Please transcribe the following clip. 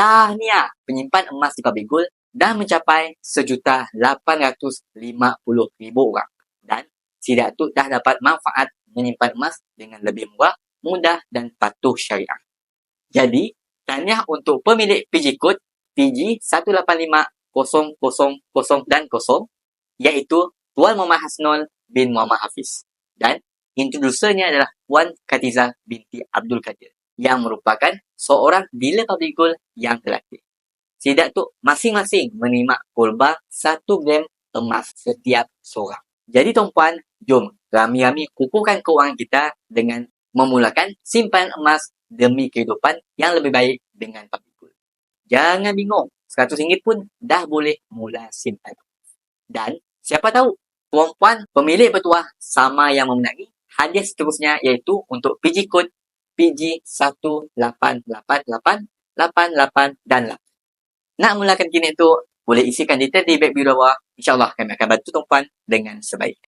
tahniah, penyimpan emas di Public Gold dah mencapai 1,850,000 orang. Dan si Datuk dah dapat manfaat menyimpan emas dengan lebih murah, mudah dan patuh syariah. Jadi, tahniah untuk pemilik PG kod PG1850000 dan 0, iaitu Tuan Muhammad Hasnul bin Muhammad Hafiz. Dan introdusernya adalah Puan Khatizah binti Abdul Qadir, yang merupakan seorang dealer Public Gold yang terlatih. Si Datuk masing-masing menerima kurban 1 gram emas setiap seorang. Jadi tuan-puan, jom rami-rami kukuhkan keuangan kita dengan memulakan simpanan emas demi kehidupan yang lebih baik dengan Public Gold. Jangan bingung, RM100 pun dah boleh mula simpan. Dan siapa tahu, tuan-puan pemilik bertuah sama yang memenangi hadiah seterusnya, iaitu untuk PG kod PG1888888 dan 8. Nak mulakan kini itu, boleh isikan detail di back video bawah. InsyaAllah kami akan bantu tuan-puan dengan sebaik.